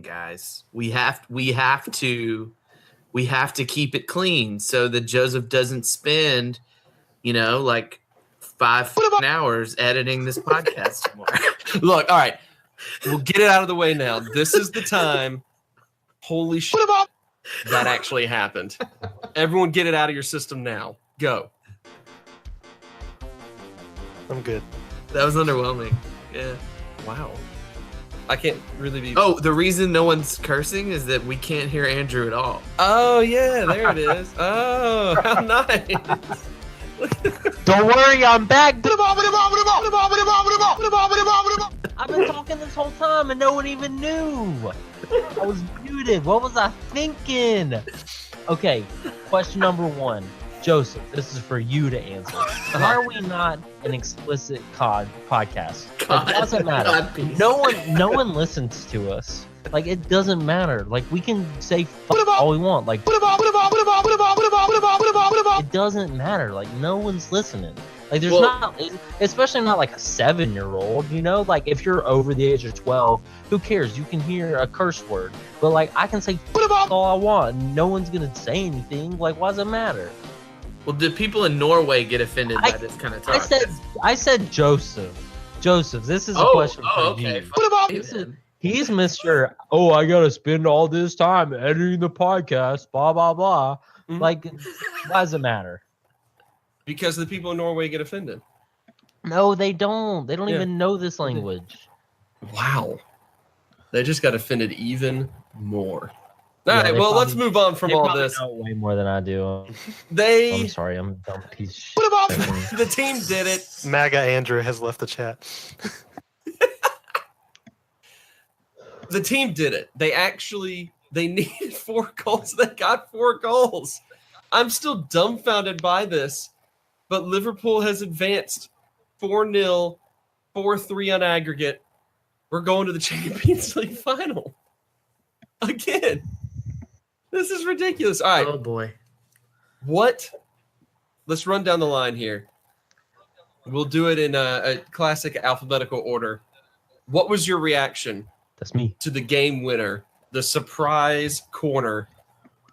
guys. We have to keep it clean so that Joseph doesn't spend, like 5 hours editing this podcast tomorrow. Look, all right. We'll get it out of the way now. This is the time. Holy shit. That actually happened. Everyone get it out of your system now. Go. I'm good. That was underwhelming. Yeah. Wow. I can't really be... Oh, the reason no one's cursing is that we can't hear Andrew at all. Oh, yeah. There it is. Oh, how nice. Don't worry, I'm back. I've been talking this whole time and no one even knew. I was muted. What was I thinking? Okay, question number 1. Joseph, this is for you to answer. Why are we not an explicit podcast? It doesn't matter. No one listens to us. Like, it doesn't matter. Like, we can say all we want. Like, it doesn't matter. Like, no one's listening. Like, there's not, especially not like a 7-year-old, Like, if you're over the age of 12, who cares? You can hear a curse word. But, like, I can say all I want. And no one's going to say anything. Like, why does it matter? Well, do people in Norway get offended by this kind of talk? I said Joseph. Joseph, this is a question for you. He's Mr. Oh, I gotta spend all this time editing the podcast, blah blah blah. Mm-hmm. Like, why does it matter? Because the people in Norway get offended. No, they don't. They don't even know this language. Wow. They just got offended even more. All right, well, let's move on from all this. Know way more than I do. I'm sorry, I'm a dumb piece of shit. The team did it. MAGA Andrew has left the chat. The team did it. They needed 4 goals. They got 4 goals. I'm still dumbfounded by this, but Liverpool has advanced 4-0, 4-3 on aggregate. We're going to the Champions League final. Again. This is ridiculous. All right. Oh, boy. Let's run down the line here. We'll do it in a classic alphabetical order. What was your reaction? That's me. To the game winner, the surprise corner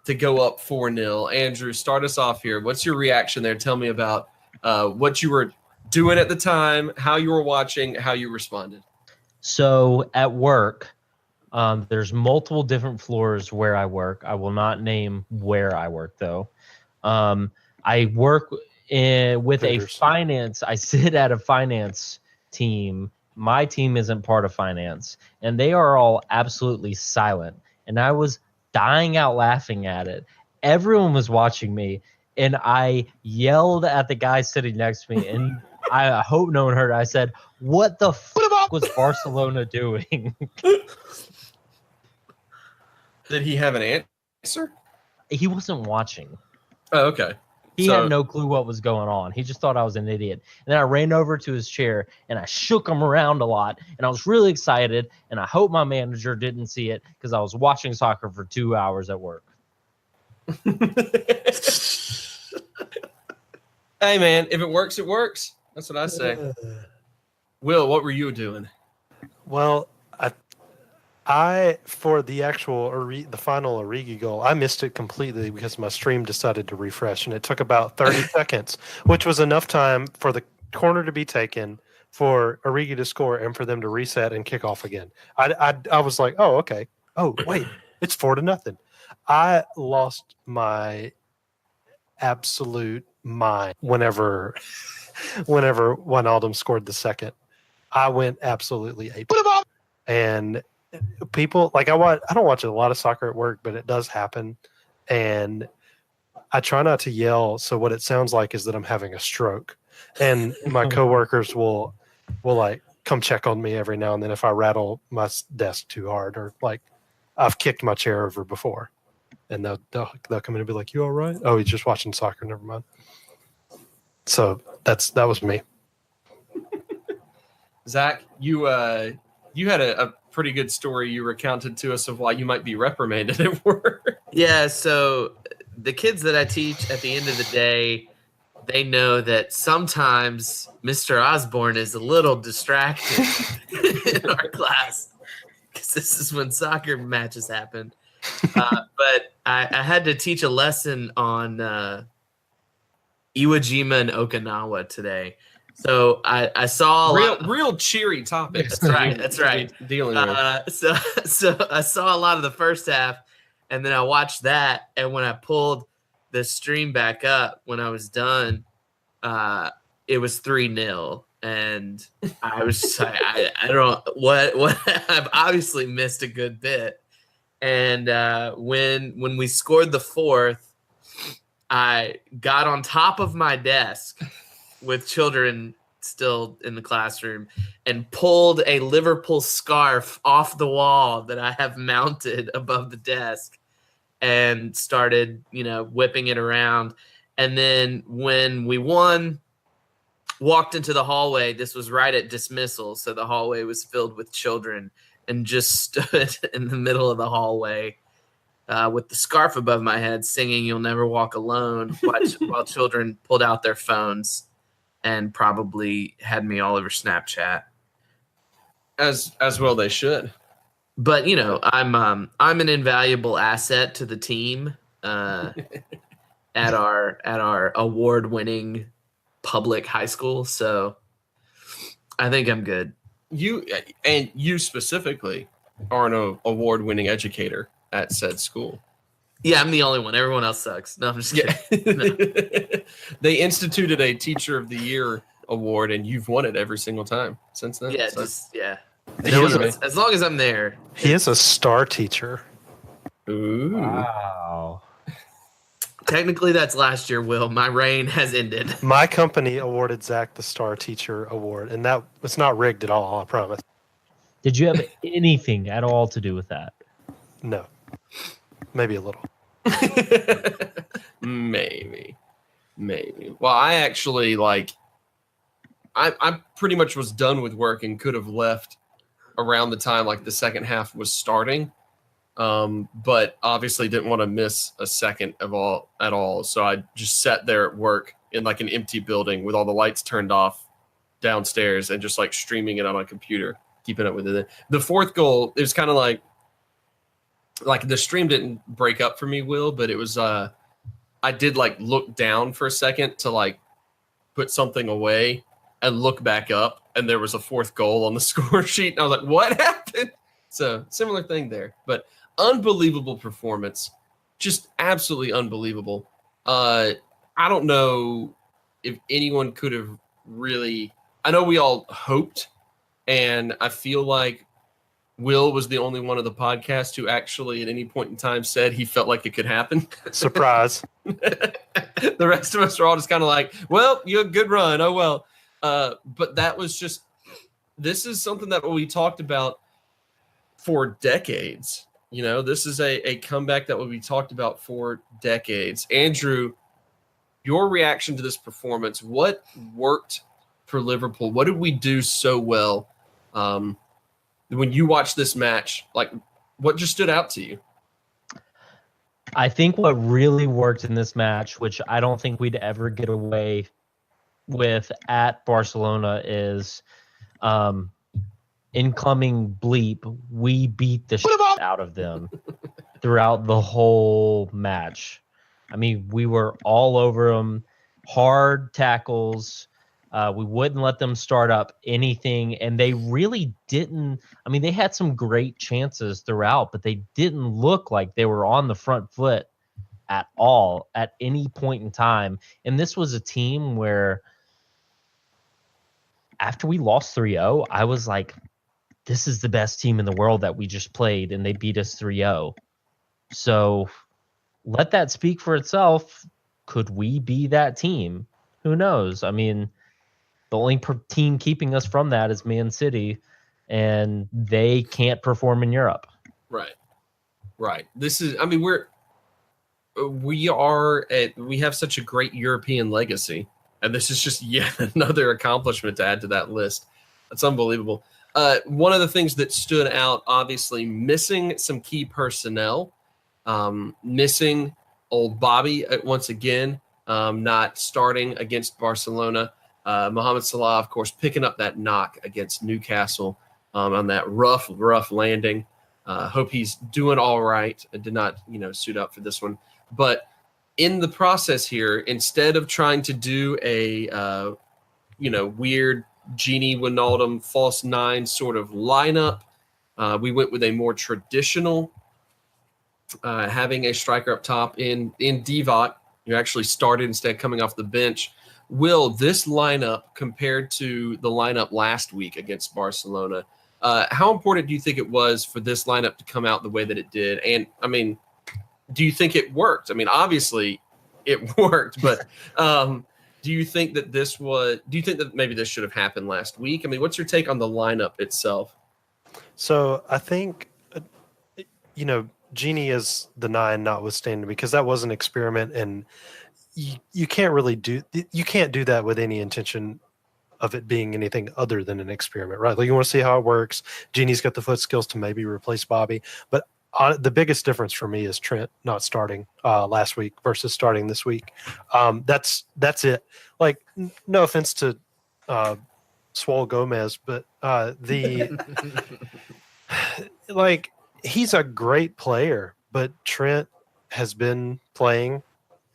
to go up 4-0. Andrew, start us off here. What's your reaction there? Tell me about what you were doing at the time, how you were watching, how you responded. So at work, there's multiple different floors where I work. I will not name where I work, though. I work with a finance. I sit at a finance team. My team isn't part of finance, and they are all absolutely silent. And I was dying out laughing at it. Everyone was watching me, and I yelled at the guy sitting next to me, and I hope no one heard it. I said, "What the fuck was Barcelona doing?" Did he have an answer? He wasn't watching. Oh, okay. He had no clue what was going on. He just thought I was an idiot. And then I ran over to his chair, and I shook him around a lot. And I was really excited, and I hope my manager didn't see it because I was watching soccer for 2 hours at work. Hey, man, if it works, it works. That's what I say. Will, what were you doing? Well, I for the actual the final Origi goal, I missed it completely because my stream decided to refresh, and it took about 30 seconds, which was enough time for the corner to be taken, for Origi to score, and for them to reset and kick off again. I was like, oh, okay. Oh, wait, it's 4-0. I lost my absolute mind whenever Wijnaldum scored the second. I went absolutely ape. And people like I don't watch a lot of soccer at work, but it does happen, and I try not to yell. So what it sounds like is that I'm having a stroke, and my coworkers will like come check on me every now and then if I rattle my desk too hard, or like I've kicked my chair over before, and they'll come in and be like, "You all right?" Oh, he's just watching soccer. Never mind. So that was me. Zach, you had a pretty good story you recounted to us of why you might be reprimanded at work. Yeah, so the kids that I teach, at the end of the day, they know that sometimes Mr. Osborne is a little distracted in our class. because this is when soccer matches happen. But I had to teach a lesson on Iwo Jima and Okinawa today. So I saw real cheery topics. That's right. Dealing with. So I saw a lot of the first half, and then I watched that. And when I pulled the stream back up, when I was done, it was 3-0, and I was just like, I don't what I've obviously missed a good bit. And when we scored the fourth, I got on top of my desk with children still in the classroom and pulled a Liverpool scarf off the wall that I have mounted above the desk and started, whipping it around. And then when we won, walked into the hallway. This was right at dismissal, so the hallway was filled with children, and just stood in the middle of the hallway with the scarf above my head singing "You'll Never Walk Alone" while children pulled out their phones and probably had me all over Snapchat. As well they should. But I'm an invaluable asset to the team at our award-winning public high school, so I think I'm good. You specifically are an award-winning educator at said school. Yeah, I'm the only one. Everyone else sucks. No, I'm just kidding. No. They instituted a Teacher of the Year award, and you've won it every single time since then. Yeah, so. As long as I'm there. He is a star teacher. Ooh. Wow. Technically, that's last year, Will. My reign has ended. My company awarded Zach the Star Teacher Award, and that was not rigged at all, I promise. Did you have anything at all to do with that? No. Maybe a little. Maybe. Well, I actually, I pretty much was done with work and could have left around the time, the second half was starting. But obviously didn't want to miss a second at all. So I just sat there at work in an empty building with all the lights turned off downstairs and just streaming it on my computer, keeping up with it. The fourth goal, it was kind of like the stream didn't break up for me, Will, but it was, I did look down for a second to put something away and look back up, and there was a fourth goal on the score sheet. And I was like, what happened? So similar thing there, but unbelievable performance, just absolutely unbelievable. I don't know if anyone could have really. I know we all hoped, and I feel like Will was the only one of the podcast who actually at any point in time said he felt like it could happen. Surprise. The rest of us are all just kind of like, well, you had a good run. Oh, well. But that was just, this is something that we talked about for decades. This is a comeback that will be talked about for decades. Andrew, your reaction to this performance, what worked for Liverpool? What did we do so well? When you watch this match, what just stood out to you? I think what really worked in this match, which I don't think we'd ever get away with at Barcelona, is incoming bleep. We beat the shit out of them throughout the whole match. I mean, we were all over them, hard tackles. We wouldn't let them start up anything, and they really didn't. I mean, they had some great chances throughout, but they didn't look like they were on the front foot at all at any point in time. And this was a team where after we lost 3-0, I was like, this is the best team in the world that we just played, and they beat us 3-0. So let that speak for itself. Could we be that team? Who knows? I mean, the only team keeping us from that is Man City, and they can't perform in Europe. Right. This is, I mean, we have such a great European legacy, and this is just yet another accomplishment to add to that list. That's unbelievable. One of the things that stood out, obviously, missing some key personnel, missing old Bobby once again, not starting against Barcelona. Mohamed Salah, of course, picking up that knock against Newcastle on that rough landing. Hope he's doing all right and did not, suit up for this one. But in the process here, instead of trying to do a, weird Genie Wijnaldum false nine sort of lineup, we went with a more traditional, having a striker up top in Divock, who actually started instead coming off the bench. Will this lineup compared to the lineup last week against Barcelona, how important do you think it was for this lineup to come out the way that it did? And I mean, do you think it worked? I mean, obviously it worked, but do you think that maybe this should have happened last week? I mean, what's your take on the lineup itself? So I think, Genie is the 9 notwithstanding, because that was an experiment, and you can't do that with any intention of it being anything other than an experiment, right? Like, you want to see how it works. Genie's got the foot skills to maybe replace Bobby, but the biggest difference for me is Trent not starting last week versus starting this week. That's it. Like, no offense to Swole Gomez, but he's a great player, but Trent has been playing.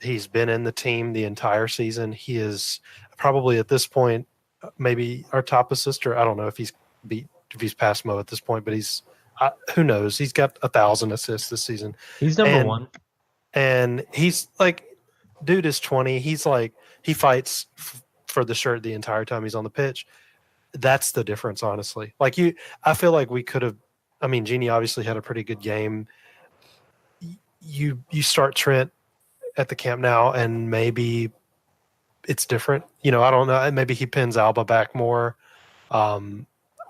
He's been in the team the entire season. He is probably at this point maybe our top assister. I don't know if he's past Mo at this point, but he's who knows? He's got 1,000 assists this season. He's number one, and he's dude is 20. He's he fights for the shirt the entire time he's on the pitch. That's the difference, honestly. I feel like we could have. I mean, Genie obviously had a pretty good game. You start Trent at the Camp Nou, and maybe it's different. I don't know. Maybe he pins Alba back more.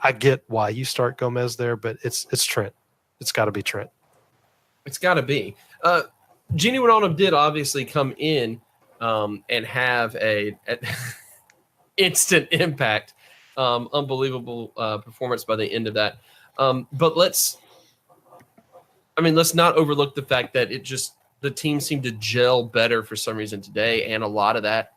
I get why you start Gomez there, but it's Trent. It's got to be Trent. It's got to be. Genie Wijnaldum did obviously come in and have an instant impact. Unbelievable performance by the end of that. But let's not overlook the fact that the team seemed to gel better for some reason today, and a lot of that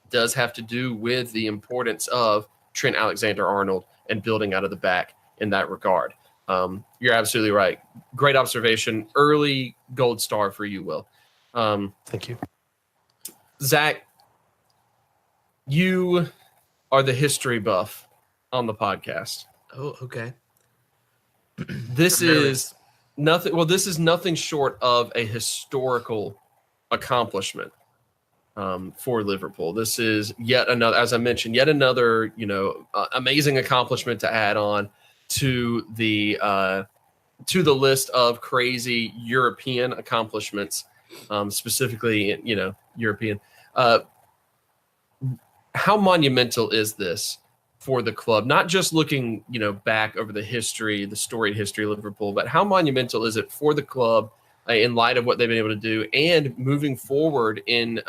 does have to do with the importance of Trent Alexander-Arnold and building out of the back in that regard. You're absolutely right. Great observation. Early gold star for you, Will. Thank you. Zach, you are the history buff on the podcast. Oh, okay. This is nothing. Well, this is nothing short of a historical accomplishment for Liverpool. This is yet another, as I mentioned, amazing accomplishment to add on to the list of crazy European accomplishments, specifically, European. How monumental is this for the club? Not just looking, back over the storied history of Liverpool, but how monumental is it for the club in light of what they've been able to do and moving forward in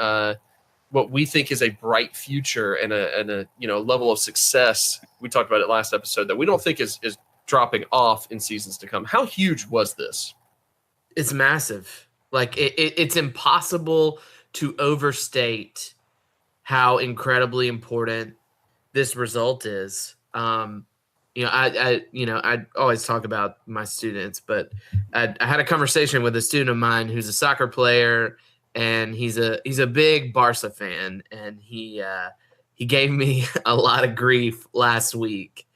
what we think is a bright future and a level of success. We talked about it last episode that we don't think is dropping off in seasons to come. How huge was this? It's massive. It's impossible to overstate how incredibly important this result is. I always talk about my students, but I had a conversation with a student of mine who's a soccer player, and he's a big Barca fan, and he gave me a lot of grief last week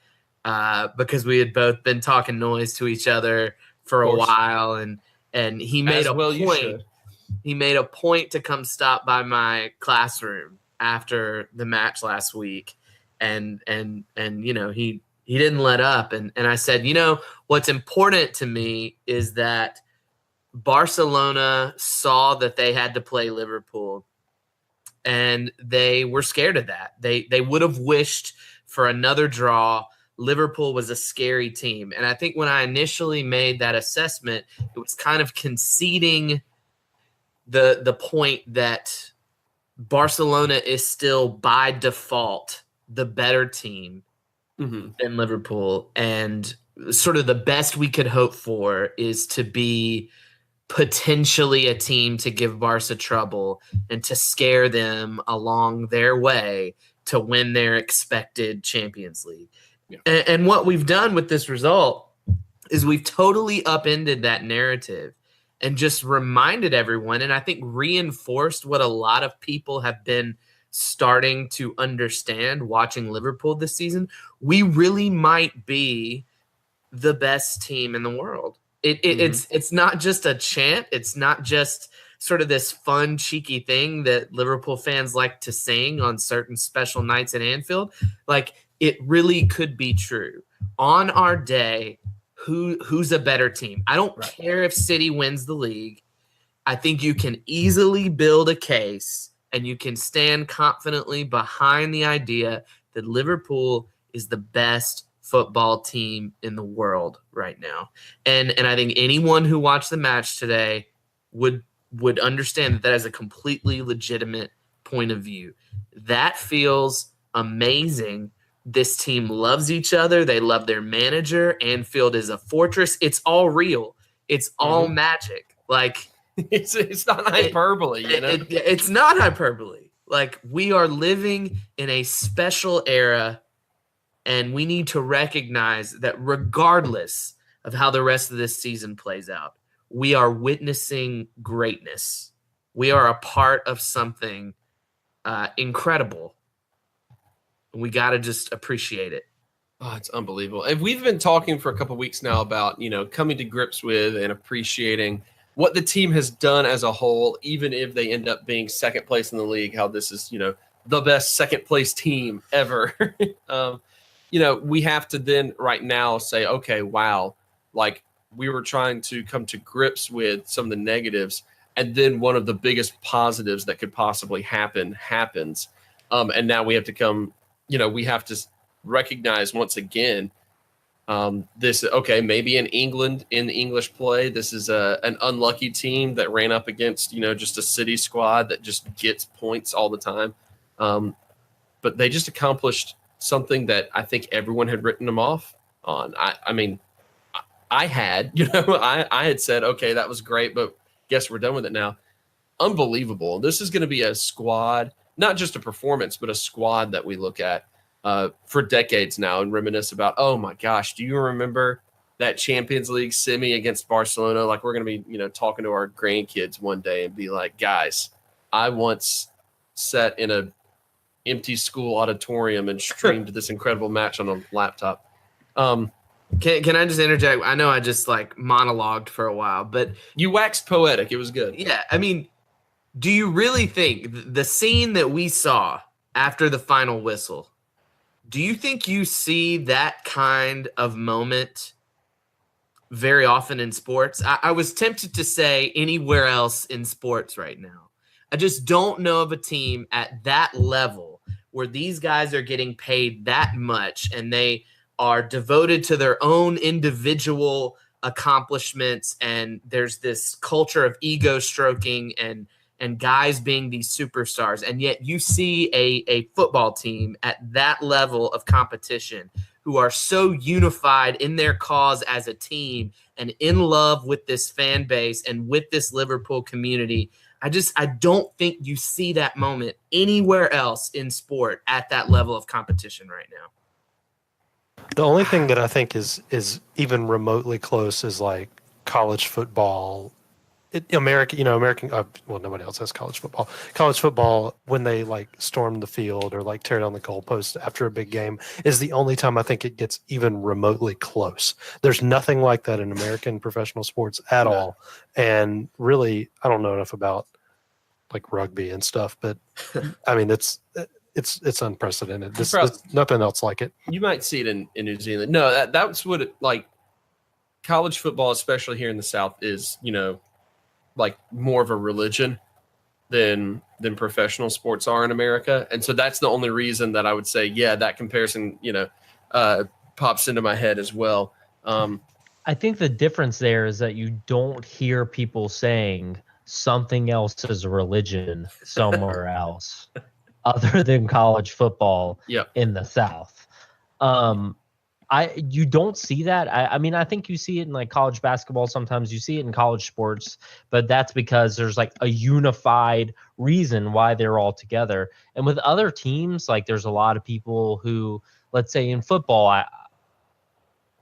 because we had both been talking noise to each other for a while, and he made a point. He made a point to come stop by my classroom after the match last week, and he didn't let up, and I said, what's important to me is that Barcelona saw that they had to play Liverpool, and they were scared of that. They would have wished for another draw. Liverpool was a scary team, and I think when I initially made that assessment, it was kind of conceding the point that Barcelona is still by default the better team than Liverpool, and sort of the best we could hope for is to be potentially a team to give Barca trouble and to scare them along their way to win their expected Champions League. Yeah. And what we've done with this result is we've totally upended that narrative and just reminded everyone, and I think reinforced what a lot of people have been starting to understand watching Liverpool this season. We really might be the best team in the world. It's not just a chant. It's not just sort of this fun, cheeky thing that Liverpool fans like to sing on certain special nights at Anfield. Like, it really could be true. On our day, who's a better team? I don't care if City wins the league. I think you can easily build a case and you can stand confidently behind the idea that Liverpool is the best football team in the world right now. And I think anyone who watched the match today would understand that is a completely legitimate point of view. That feels amazing. This team loves each other. They love their manager. Anfield is a fortress. It's all real. It's all magic. Like, it's not hyperbole, you know? It's not hyperbole. Like, we are living in a special era, and we need to recognize that regardless of how the rest of this season plays out, we are witnessing greatness. We are a part of something incredible. We got to just appreciate it. Oh, it's unbelievable. And we've been talking for a couple of weeks now about, coming to grips with and appreciating what the team has done as a whole, even if they end up being second place in the league, how this is, the best second place team ever. We have to then right now say, okay, wow, like, we were trying to come to grips with some of the negatives, and then one of the biggest positives that could possibly happens. And now we have to come, we have to recognize once again this, okay, maybe in England, in the English play, this is an unlucky team that ran up against, just a City squad that just gets points all the time. But they just accomplished something that I think everyone had written them off on. I mean, I had, I had said, okay, that was great, but guess we're done with it now. Unbelievable. This is going to be a squad, not just a performance, but a squad that we look at for decades now and reminisce about, oh my gosh, do you remember that Champions League semi against Barcelona? Like, we're going to be, talking to our grandkids one day and be like, guys, I once sat in a empty school auditorium and streamed this incredible match on a laptop. Can I just interject? I know I just monologued for a while, but you waxed poetic. It was good. Yeah. I mean, do you really think the scene that we saw after the final whistle, do you think you see that kind of moment very often in sports? I was tempted to say anywhere else in sports right now. I just don't know of a team at that level where these guys are getting paid that much and they are devoted to their own individual accomplishments, and there's this culture of ego stroking and guys being these superstars, and yet you see a football team at that level of competition who are so unified in their cause as a team and in love with this fan base and with this Liverpool community. I don't think you see that moment anywhere else in sport at that level of competition right now. The only thing that I think is even remotely close is college football. American, well, nobody else has college football. College football, when they storm the field or tear down the goalpost after a big game, is the only time I think it gets even remotely close. There's nothing like that in American professional sports at all. And really, I don't know enough about rugby and stuff, but I mean, it's unprecedented. There's nothing else like it. You might see it in New Zealand. No, that's what it college football, especially here in the South, is more of a religion than professional sports are in America. And so that's the only reason that I would say, yeah, that comparison, pops into my head as well. I think the difference there is that you don't hear people saying something else is a religion somewhere else other than college football in the South. You don't see that. I mean, I think you see it in college basketball. Sometimes you see it in college sports, but that's because there's a unified reason why they're all together. And with other teams, there's a lot of people who, let's say in football,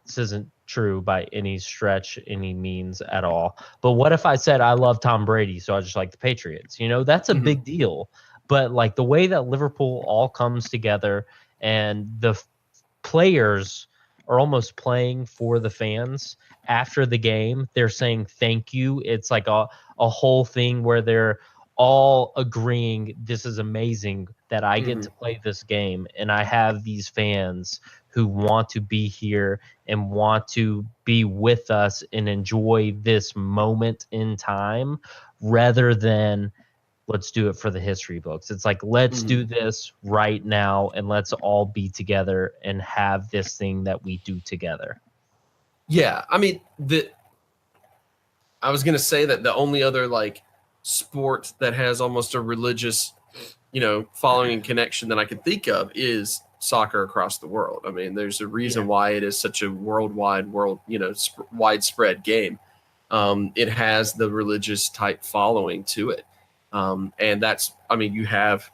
this isn't true by any stretch, any means at all. But what if I said I love Tom Brady, so I just like the Patriots? You know, that's a big deal. But like the way that Liverpool all comes together and the players are almost playing for the fans after the game. They're saying thank you. It's like a whole thing where they're all agreeing this is amazing that I get to play this game and I have these fans who want to be here and want to be with us and enjoy this moment in time rather than let's do it for the history books. It's like, let's do this right now and let's all be together and have this thing that we do together. Yeah. I mean, I was going to say that the only other like sport that has almost a religious, following and connection that I could think of is soccer across the world. I mean, there's a reason why it is such a widespread game. It has the religious type following to it. And that's, I mean, you have,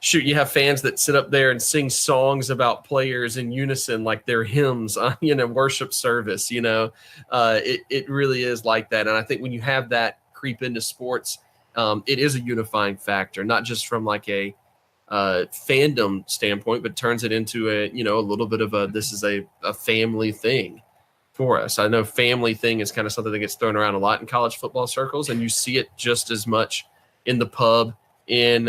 you have fans that sit up there and sing songs about players in unison, like their hymns, worship service, it really is like that. And I think when you have that creep into sports, it is a unifying factor, not just from like a fandom standpoint, but turns it into a little bit of this is a family thing for us. I know family thing is kind of something that gets thrown around a lot in college football circles, and you see it just as much in the pub in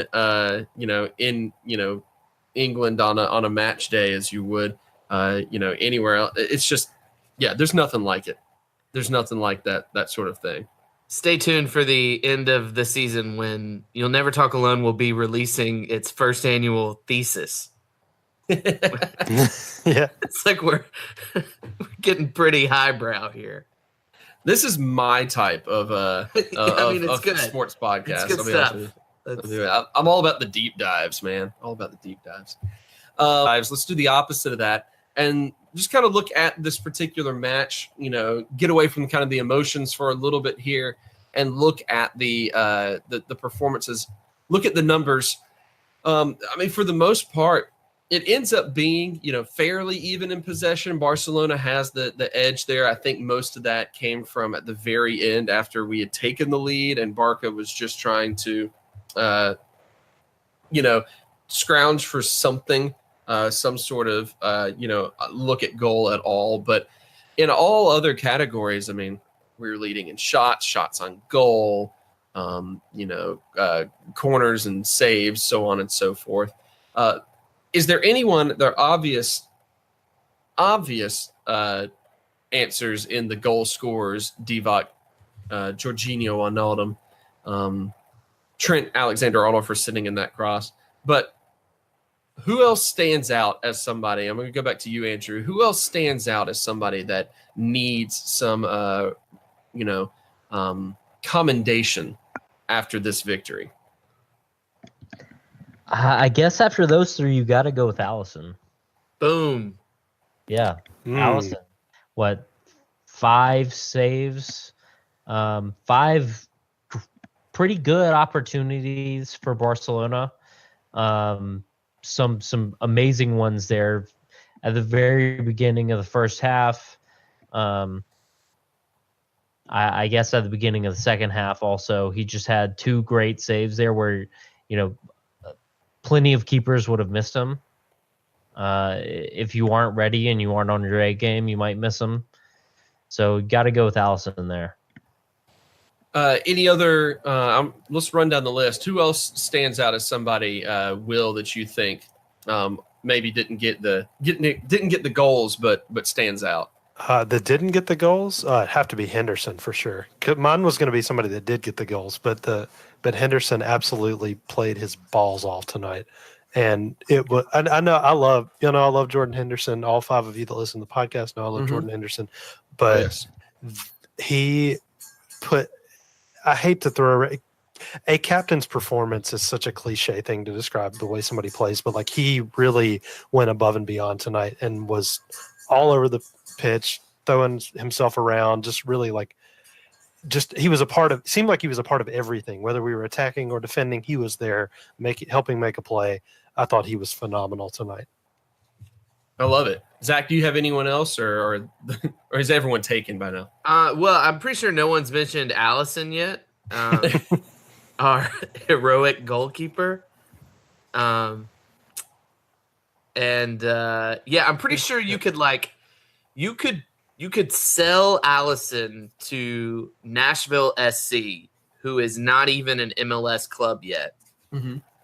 England on a match day as you would anywhere else. It's just there's nothing like it. There's nothing like that sort of thing. Stay tuned for the end of the season when You'll Never Talk Alone will be releasing its first annual thesis. It's like we're getting pretty highbrow here. This is my type of good sports podcast. It's good stuff. I'm all about the deep dives, man. All about the deep dives. Let's do the opposite of that and just kind of look at this particular match. Get away from kind of the emotions for a little bit here and look at the performances. Look at the numbers. I mean, for the most part, it ends up being, fairly even in possession. Barcelona has the edge there. I think most of that came from at the very end after we had taken the lead and Barca was just trying to, scrounge for something, some sort of, look at goal at all. But in all other categories, I mean, we were leading in shots on goal, corners and saves, so on and so forth. Is there anyone, there are obvious answers in the goal scorers, Divock, Jorginho, Wijnaldum, Trent Alexander-Arnold for sitting in that cross. But who else stands out as somebody? I'm going to go back to you, Andrew. Who else stands out as somebody that needs some, commendation after this victory? I guess after those three, you got to go with Allison. Boom. Yeah. Allison. What? 5 saves, 5 pretty good opportunities for Barcelona. Some amazing ones there at the very beginning of the first half. I guess at the beginning of the second half also, he just had 2 great saves there where, plenty of keepers would have missed him. If you aren't ready and you aren't on your A game, you might miss him. So you got to go with Allison there. Any other? Let's run down the list. Who else stands out as somebody, Will, that you think maybe didn't get the goals, but stands out? That didn't get the goals, have to be Henderson for sure. Mine was going to be somebody that did get the goals, but Henderson absolutely played his balls off tonight, and it was. I love Jordan Henderson. All 5 of you that listen to the podcast know I love Jordan Henderson, but he put. I hate to throw a captain's performance is such a cliche thing to describe the way somebody plays, but like he really went above and beyond tonight and was all over the pitch, throwing himself around, just really he was a part of, seemed like he was a part of everything, whether we were attacking or defending, he was there helping make a play. I thought he was phenomenal tonight. I love it. Zach, do you have anyone else, or is everyone taken by now? Well, I'm pretty sure no one's mentioned Allison yet. Our heroic goalkeeper. I'm pretty sure you could sell Allison to Nashville SC, who is not even an MLS club yet,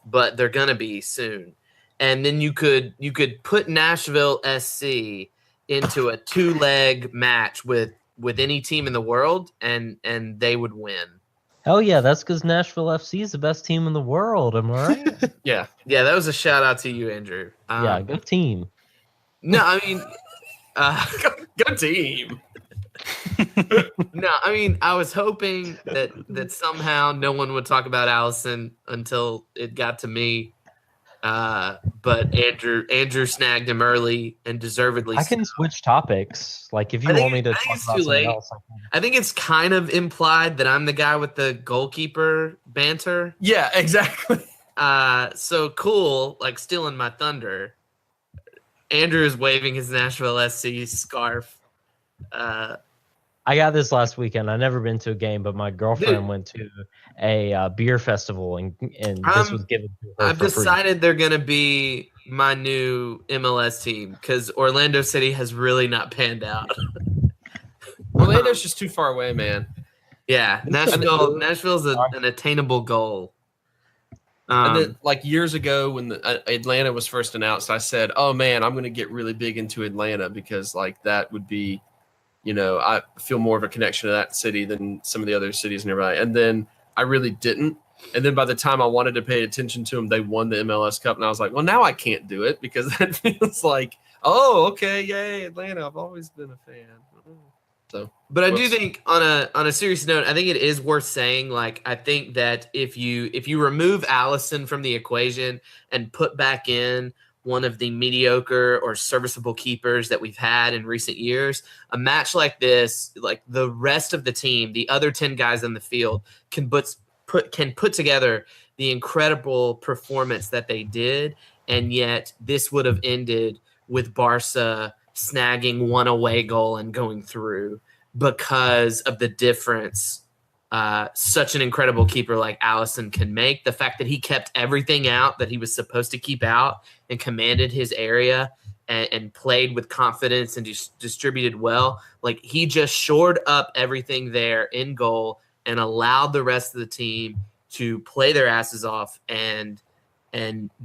but they're gonna be soon. And then you could put Nashville SC into a 2-leg match with any team in the world, and they would win. Hell yeah, that's because Nashville FC is the best team in the world. Am I right? Yeah. That was a shout out to you, Andrew. Yeah, good team. No, I mean, Good team. no, I mean, I was hoping that somehow no one would talk about Allison until it got to me. But Andrew snagged him early and deservedly. I can switch topics. Like if you want me to talk about something else. I think it's kind of implied that I'm the guy with the goalkeeper banter. Yeah, exactly. So cool, like stealing my thunder. Andrew is waving his Nashville SC scarf. I got this last weekend. I've never been to a game, but my girlfriend went to a beer festival, and this was given to her. I've decided they're going to be my new MLS team because Orlando City has really not panned out. Orlando's just too far away, man. Yeah, Nashville's an attainable goal. And then, like years ago, when Atlanta was first announced, I said, "Oh man, I'm going to get really big into Atlanta because like that would be." I feel more of a connection to that city than some of the other cities nearby. And then I really didn't. And then by the time I wanted to pay attention to them, they won the MLS Cup. And I was like, well, now I can't do it because that feels like, oh, okay, yay, Atlanta. I've always been a fan. So, but I do think on a serious note, I think it is worth saying, like, I think that if you remove Allison from the equation and put back in one of the mediocre or serviceable keepers that we've had in recent years, a match like this, like the rest of the team, the other 10 guys on the field can put together the incredible performance that they did. And yet this would have ended with Barca snagging one away goal and going through because of the difference such an incredible keeper like Allison can make. The fact that he kept everything out that he was supposed to keep out and commanded his area and played with confidence and distributed well. Like he just shored up everything there in goal and allowed the rest of the team to play their asses off and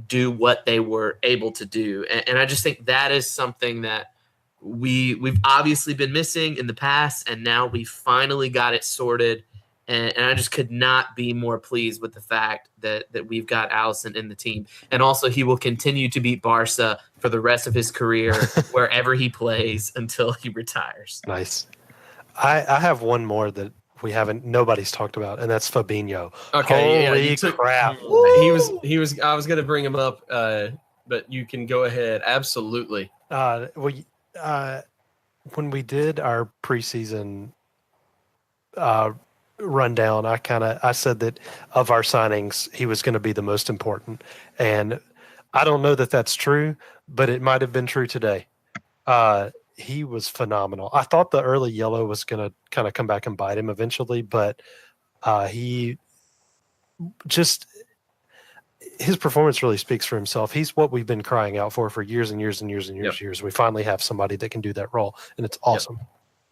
do what they were able to do. And I just think that is something that we've obviously been missing in the past, and now we finally got it sorted. And I just could not be more pleased with the fact that we've got Allison in the team. And also he will continue to beat Barca for the rest of his career wherever he plays until he retires. Nice. I have one more that nobody's talked about, and that's Fabinho. Okay. Holy crap. He was I was going to bring him up, but you can go ahead. Absolutely. When we did our preseason rundown, I said that of our signings, he was going to be the most important. And I don't know that that's true, but it might have been true today. He was phenomenal. I thought the early yellow was going to kind of come back and bite him eventually, but his performance really speaks for himself. He's what we've been crying out for years and years and years and years. We finally have somebody that can do that role, and it's awesome.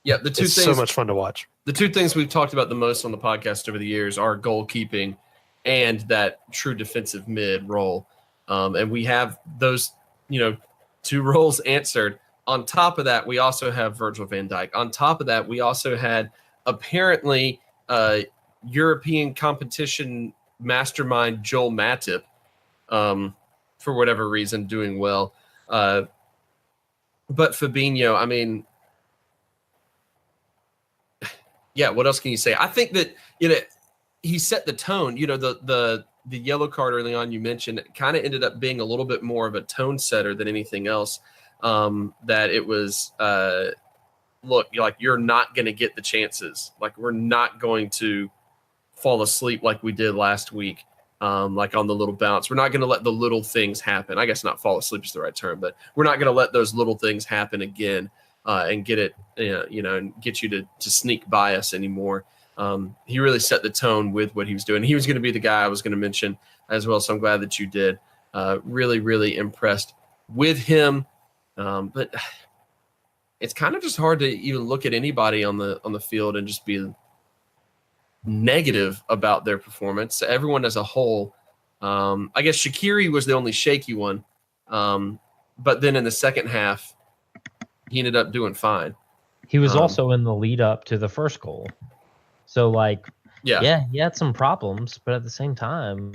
Yeah, it's so much fun to watch. The two things we've talked about the most on the podcast over the years are goalkeeping and that true defensive mid role. And we have those, two roles answered. On top of that, we also have Virgil van Dijk. On top of that, we also had apparently European competition mastermind Joel Matip, for whatever reason, doing well. But Fabinho, I mean, yeah, what else can you say? I think that he set the tone. The yellow card early on you mentioned kind of ended up being a little bit more of a tone setter than anything else. That it was look, you're not going to get the chances. Like we're not going to fall asleep like we did last week. like on the little bounce. We're not going to let the little things happen. I guess not fall asleep is the right term, but we're not going to let those little things happen again and get it, and get you to sneak by us anymore. He really set the tone with what he was doing. He was going to be the guy I was going to mention as well, so I'm glad that you did. Really, really impressed with him. But it's kind of just hard to even look at anybody on the field and just be negative about their performance. Everyone as a whole, I guess Shaqiri was the only shaky one. But then in the second half, he ended up doing fine. He was also in the lead up to the first goal. So yeah, he had some problems, but at the same time,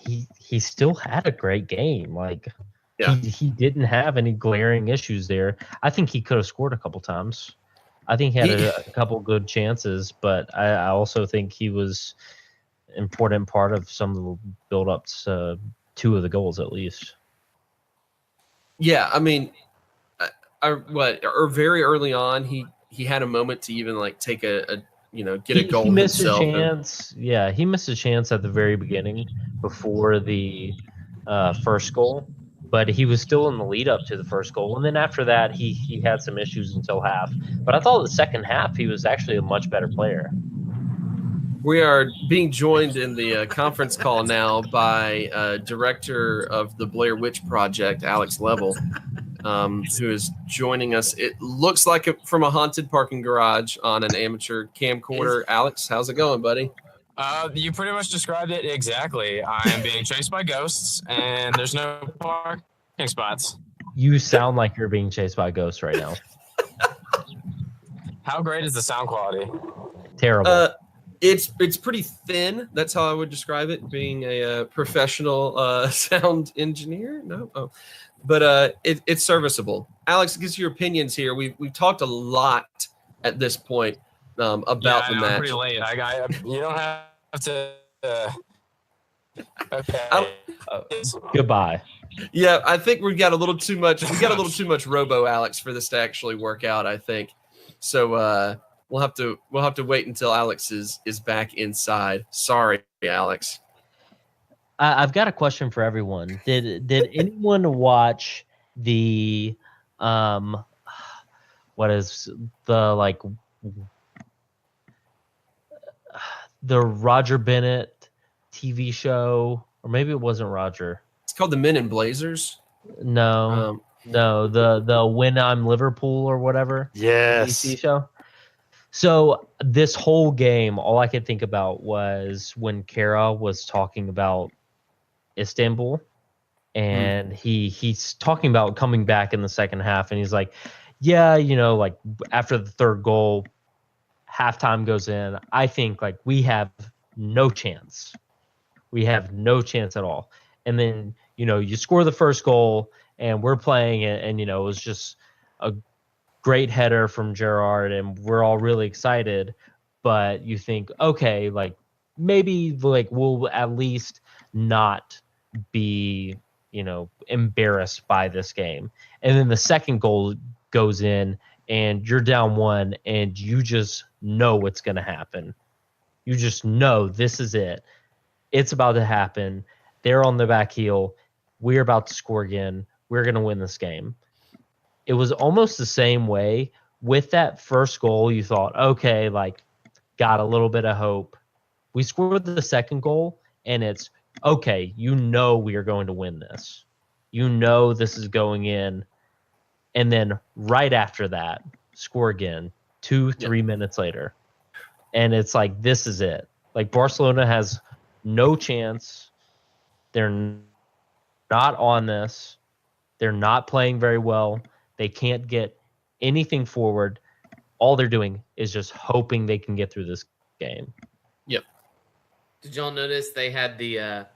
he still had a great game. He didn't have any glaring issues there. I think he could have scored a couple times. I think he had a couple good chances, but I also think he was an important part of some of the build-ups, two of the goals at least. Yeah, I mean, very early on, he had a moment to even take get a goal he missed himself. A chance. Yeah, he missed a chance at the very beginning before the first goal, but he was still in the lead up to the first goal. And then after that, he had some issues until half. But I thought the second half, he was actually a much better player. We are being joined in the conference call now by director of the Blair Witch Project, Alex Level, who is joining us. It looks like from a haunted parking garage on an amateur camcorder. Alex, how's it going, buddy? You pretty much described it exactly. I am being chased by ghosts, and there's no parking spots. You sound like you're being chased by ghosts right now. How great is the sound quality? Terrible. It's pretty thin. That's how I would describe it, being a professional sound engineer. But it's serviceable. Alex, give us your opinions here. We've talked a lot at this point about the match. I'm pretty late. You don't have to. Okay. Goodbye. Yeah, I think we've got a little too much. We got a little too much Robo Alex for this to actually work out, I think. So we'll have to wait until Alex is back inside. Sorry, Alex. I've got a question for everyone. Did anyone watch the what is the the Roger Bennett TV show, or maybe it wasn't Roger. It's called The Men in Blazers. No, the When I'm Liverpool or whatever. Yes. TV show. So this whole game, all I could think about was when Kara was talking about Istanbul, and he's talking about coming back in the second half, and he's like, yeah, after the third goal, halftime goes in, I think we have no chance. We have no chance at all. And then, you score the first goal and we're playing it, and, it was just a great header from Gerrard and we're all really excited. But you think, okay, maybe we'll at least not be, embarrassed by this game. And then the second goal goes in and you're down one and you just know what's going to happen. You just know this is it. It's about to happen. They're on the back heel. We're about to score again. We're going to win this game. It was almost the same way with that first goal. You thought, okay, got a little bit of hope. We scored the second goal and it's okay. We are going to win this. This is going in. And then right after that, score again 2-3 minutes later. And it's this is it. Barcelona has no chance. They're not on this. They're not playing very well. They can't get anything forward. All they're doing is just hoping they can get through this game. Yep. Did y'all notice they had the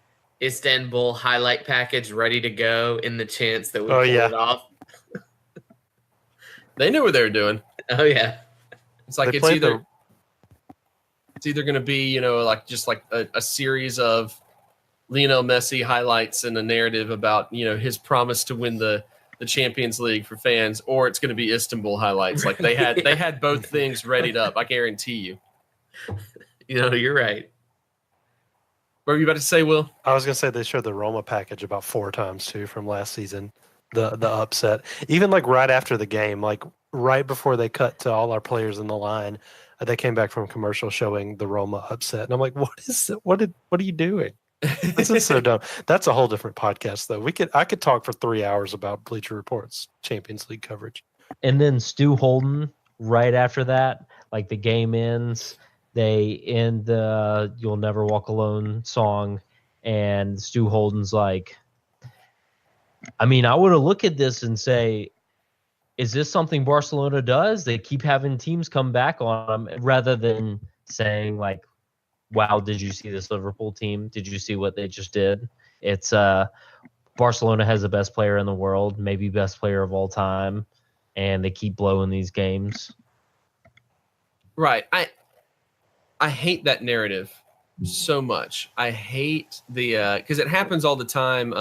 Istanbul highlight package ready to go in the chance that we pulled it off? They knew what they were doing. Oh yeah. It's it's either going to be, just a series of Lionel Messi highlights and a narrative about, his promise to win the Champions League for fans, or it's going to be Istanbul highlights. They had both things readied up. I guarantee you. You're right. What were you about to say, Will? I was gonna say they showed the Roma package about 4 times too from last season. The upset, even like right after the game, like right before they cut to all our players in the line, they came back from commercial showing the Roma upset, and I'm like, what is it? What are you doing? This is so dumb. That's a whole different podcast, though. I could talk for 3 hours about Bleacher Report's Champions League coverage. And then Stu Holden, right after that, like the game ends, they end the "You'll Never Walk Alone" song, and Stu Holden's like, I mean, I would have looked at this and say, is this something Barcelona does? They keep having teams come back on them rather than saying like, wow, did you see this Liverpool team? Did you see what they just did? It's Barcelona has the best player in the world, maybe best player of all time, and they keep blowing these games. Right. I hate that narrative so much. I hate the because it happens all the time.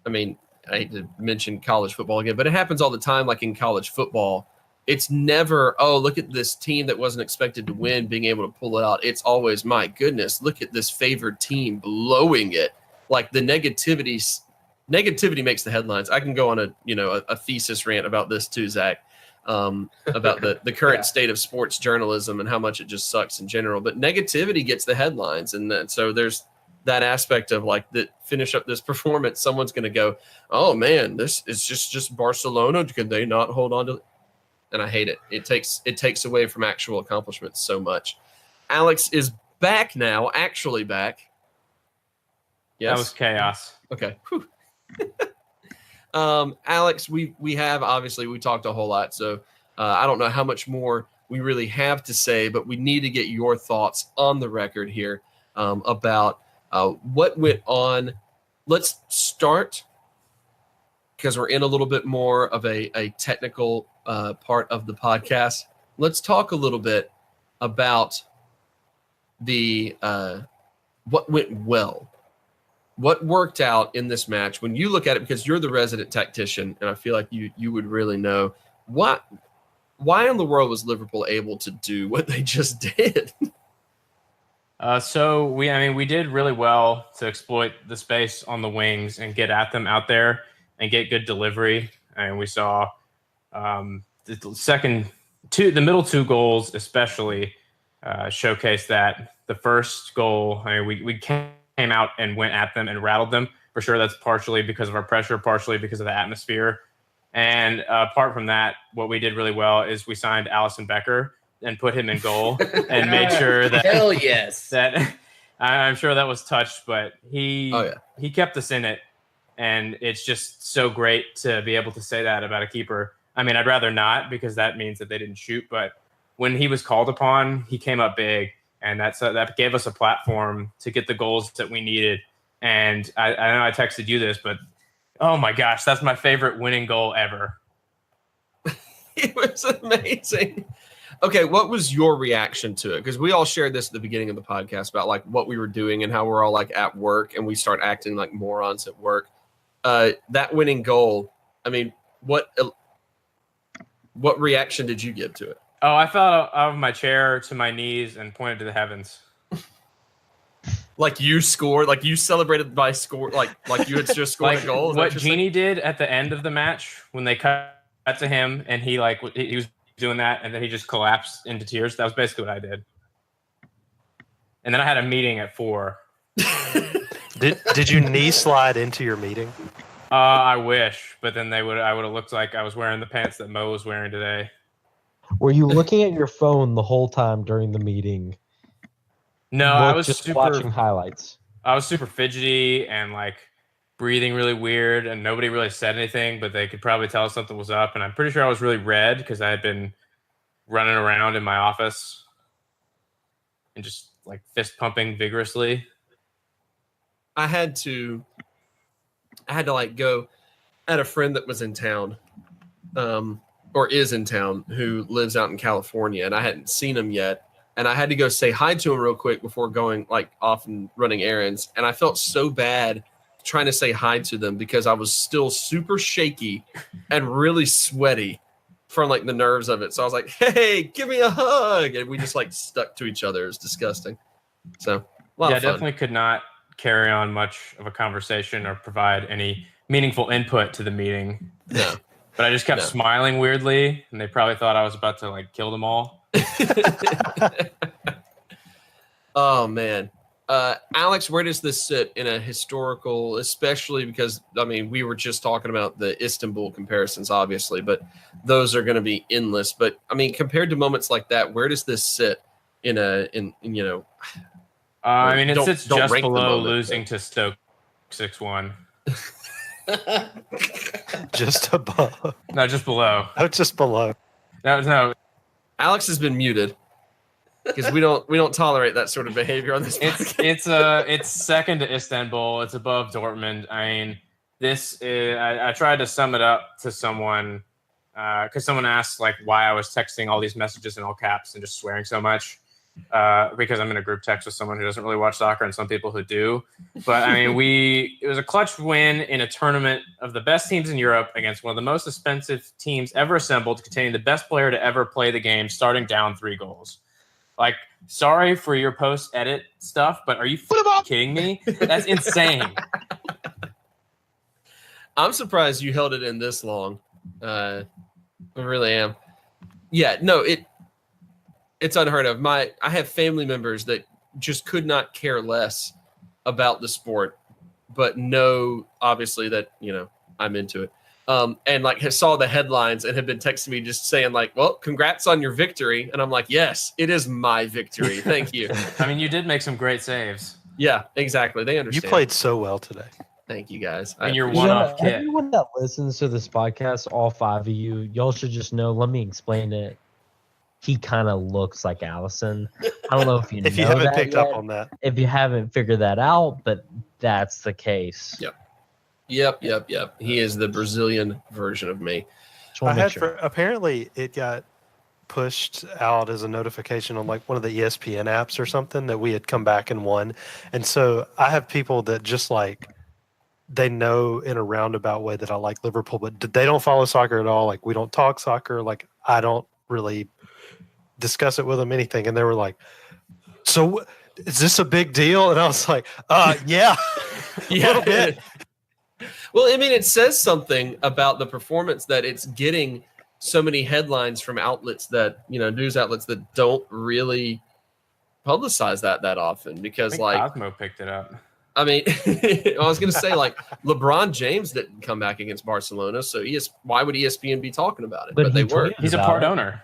I mean, I hate to mention college football again, but it happens all the time. Like in college football, it's never, oh, look at this team that wasn't expected to win being able to pull it out. It's always, my goodness, look at this favored team blowing it. Like the negativity makes the headlines. I can go on a thesis rant about this too, Zach, about the current state of sports journalism and how much it just sucks in general. But negativity gets the headlines, and so there's that aspect of like that. Finish up this performance, someone's going to go, oh man, this is just Barcelona. Could they not hold on to? And I hate it. It takes away from actual accomplishments so much. Alex is back now, actually back. Yes, That was chaos. okay. Alex, we have obviously we talked a whole lot, so I don't know how much more we really have to say, but we need to get your thoughts on the record here about what went on. Let's start because we're in a little bit more of a technical part of the podcast. Let's talk a little bit about the what went well. What worked out in this match when you look at it, because you're the resident tactician, and I feel like you would really know why in the world was Liverpool able to do what they just did? So we did really well to exploit the space on the wings and get at them out there and get good delivery. And we saw the middle 2 goals especially showcase that. The first goal, we came out and went at them and rattled them. For sure, that's partially because of our pressure, partially because of the atmosphere. And apart from that, what we did really well is we signed Alisson Becker and put him in goal and made sure that hell yes, that I'm sure that was touched, but he kept us in it, and it's just so great to be able to say that about a keeper. I mean, I'd rather not because that means that they didn't shoot, but when he was called upon, he came up big, and that gave us a platform to get the goals that we needed. And I know I texted you this, but oh my gosh, that's my favorite winning goal ever. It was amazing. Okay, what was your reaction to it? Because we all shared this at the beginning of the podcast about like what we were doing and how we're all like at work and we start acting like morons at work. That winning goal, I mean, what reaction did you give to it? Oh, I fell out of my chair to my knees and pointed to the heavens. Like you scored, like you celebrated by score, like you had just scored Like a goal. Is what you're Genie saying? did at the end of the match when they cut to him and he was doing that and then he just collapsed into tears. That was basically what I did. And then I had a meeting at 4. Did you knee slide into your meeting? I wish, but then I would have looked like I was wearing the pants that Mo was wearing today. Were you looking at your phone the whole time during the meeting? No, I was just super watching highlights. I was super fidgety and like breathing really weird, and nobody really said anything, but they could probably tell something was up. And I'm pretty sure I was really red because I had been running around in my office and just like fist pumping vigorously. I had to like go. I had a friend that was in town, or is in town, who lives out in California, and I hadn't seen him yet. And I had to go say hi to him real quick before going like off and running errands. And I felt so bad trying to say hi to them because I was still super shaky and really sweaty from like the nerves of it. So I was like, hey, give me a hug. And we just like stuck to each other. It was disgusting. So Yeah, definitely could not carry on much of a conversation or provide any meaningful input to the meeting. No. But I just kept smiling weirdly, and they probably thought I was about to like kill them all. Oh man. Alex, where does this sit in a historical, especially because, I mean, we were just talking about the Istanbul comparisons, obviously, but those are going to be endless. But I mean, compared to moments like that, where does this sit in you know? I mean, it sits just below losing to Stoke 6-1. Just above. No, just below. Oh, just below. No. Alex has been muted. Because we don't tolerate that sort of behavior on this podcast. It's second to Istanbul. It's above Dortmund. I mean, this is, I tried to sum it up to someone because someone asked like why I was texting all these messages in all caps and just swearing so much because I'm in a group text with someone who doesn't really watch soccer and some people who do. But I mean, it was a clutch win in a tournament of the best teams in Europe against one of the most expensive teams ever assembled, containing the best player to ever play the game, starting down 3 goals. Like, sorry for your post-edit stuff, but are you kidding me? That's insane. I'm surprised you held it in this long. I really am. Yeah, no, it's unheard of. I have family members that just could not care less about the sport, but know, obviously, that, you know, I'm into it. And like saw the headlines and had been texting me just saying like, well, congrats on your victory. And I'm like, yes, it is my victory. Thank you. I mean, you did make some great saves. Yeah, exactly. They understand. You played so well today. Thank you guys. And your one-off kick. Everyone that listens to this podcast, all 5 of you, y'all should just know, let me explain it. He kind of looks like Allison. I don't know if you if know you haven't that picked yet, up on that. if you haven't figured that out, but that's the case. Yep. He is the Brazilian version of me. Apparently it got pushed out as a notification on like one of the ESPN apps or something that we had come back and won. And so I have people that just like, they know in a roundabout way that I like Liverpool, but they don't follow soccer at all. Like we don't talk soccer. Like I don't really discuss it with them, anything. And they were like, so is this a big deal? And I was like, yeah, a little bit. Well, I mean, it says something about the performance that it's getting so many headlines from outlets that, you know, news outlets that don't really publicize that often because, like, Cosmo picked it up. I mean, I was going to say, like, LeBron James didn't come back against Barcelona, so why would ESPN be talking about it? But they were. He's a part owner.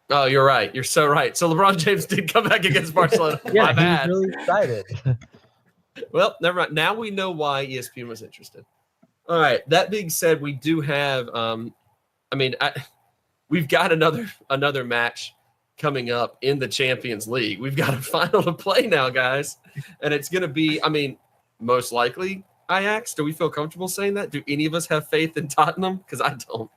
Oh, you're right. You're so right. So LeBron James did come back against Barcelona. Yeah, My bad. he was really excited. Well, never mind. Now we know why ESPN was interested. All right. That being said, we do have. We've got another match coming up in the Champions League. We've got a final to play now, guys, and it's going to be. I mean, most likely Ajax. Do we feel comfortable saying that? Do any of us have faith in Tottenham? Because I don't.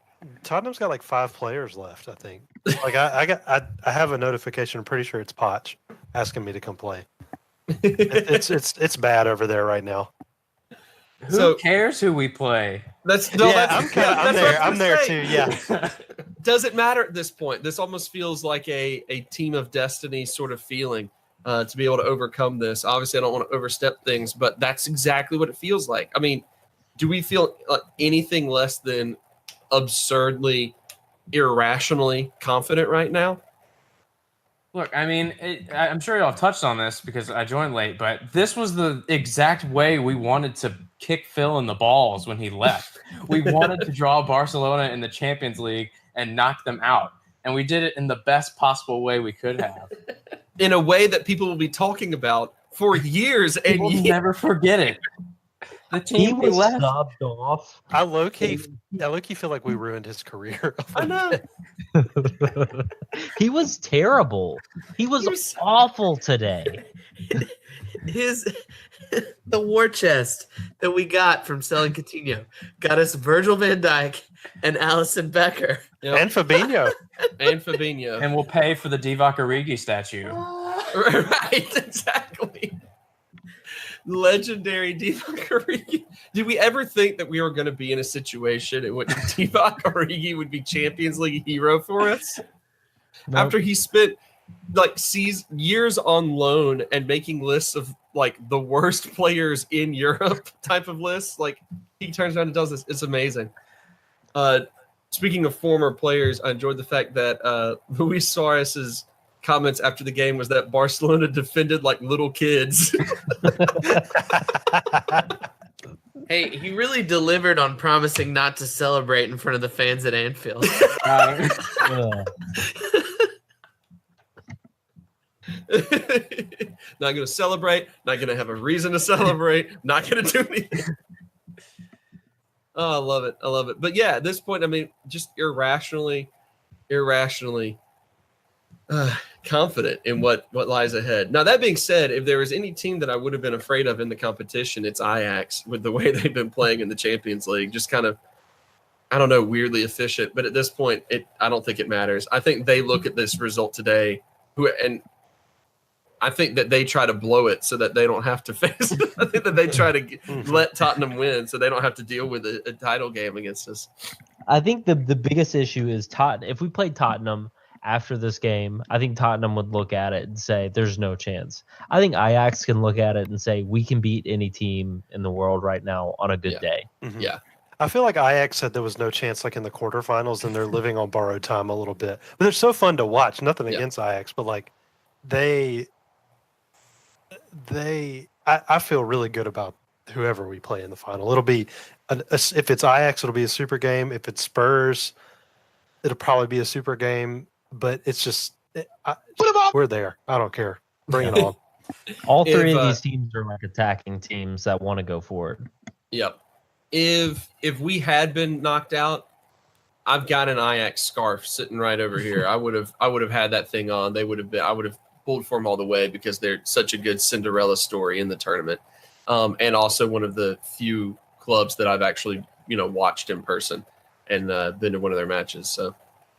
Tottenham's got like 5 players left, I think. Like I have a notification. I'm pretty sure it's Poch asking me to come play. It's bad over there right now. Who cares who we play? I'm there too. Yeah. Does it matter at this point? This almost feels like a team of destiny sort of feeling to be able to overcome this. Obviously, I don't want to overstep things, but that's exactly what it feels like. I mean, do we feel like anything less than absurdly, irrationally confident right now? Look, I mean, I'm sure y'all have touched on this because I joined late, but this was the exact way we wanted to kick Phil in the balls when he left. We wanted to draw Barcelona in the Champions League and knock them out, and we did it in the best possible way we could have. In a way that people will be talking about for years and we'll never forget it. The team was left. subbed off. I low-key feel like we ruined his career. I know. He was terrible. He was awful today. The war chest that we got from selling Coutinho got us Virgil van Dijk and Alisson Becker. Yep. And Fabinho. And we'll pay for the Divock Origi statue. Right, exactly. Legendary Divock Origi. Did we ever think that we were going to be in a situation in which Divock Origi would be Champions League hero for us? Nope. After he spent sees years on loan and making lists of like the worst players in Europe type of lists. Like he turns around and does this. It's amazing. Speaking of former players, I enjoyed the fact that Luis Suarez's comments after the game was that Barcelona defended like little kids. Hey, he really delivered on promising not to celebrate in front of the fans at Anfield. Not going to celebrate. Not going to have a reason to celebrate. Not going to do anything. Oh, I love it. I love it. But yeah, at this point, I mean, just irrationally confident in what lies ahead. Now, that being said, if there was any team that I would have been afraid of in the competition, it's Ajax with the way they've been playing in the Champions League. Just kind of, I don't know, weirdly efficient. But at this point, I don't think it matters. I think they look at this result today, and I think that they try to blow it so that they don't have to face it. I think that they try to let Tottenham win so they don't have to deal with a title game against us. I think the biggest issue is Tottenham. If we played Tottenham after this game, I think Tottenham would look at it and say, there's no chance. I think Ajax can look at it and say, we can beat any team in the world right now on a good day. Mm-hmm. Yeah. I feel like Ajax said there was no chance like in the quarterfinals, and they're living on borrowed time a little bit. But they're so fun to watch. Nothing against Ajax, but like I feel really good about whoever we play in the final. It'll be if it's Ajax, it'll be a super game. If it's Spurs, it'll probably be a super game. But it's just we're there. I don't care. Bring it on. All three of these teams are like attacking teams that want to go forward. Yep. If we had been knocked out, I've got an Ajax scarf sitting right over here. I would have had that thing on. I would have pulled for them all the way because they're such a good Cinderella story in the tournament, and also one of the few clubs that I've actually watched in person and been to one of their matches. So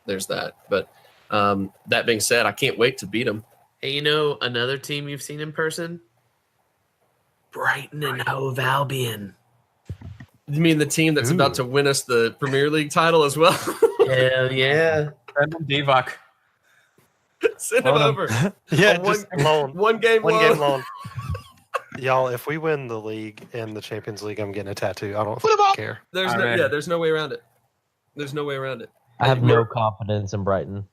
there's that. But that being said, I can't wait to beat them. Hey, another team you've seen in person? Brighton and Hove Albion. You mean the team that's about to win us the Premier League title as well? Hell yeah. Divock. Send him over. Yeah, one game loan. Y'all, if we win the league and the Champions League, I'm getting a tattoo. I don't care. There's no way around it. There's no way around it. I have no confidence in Brighton.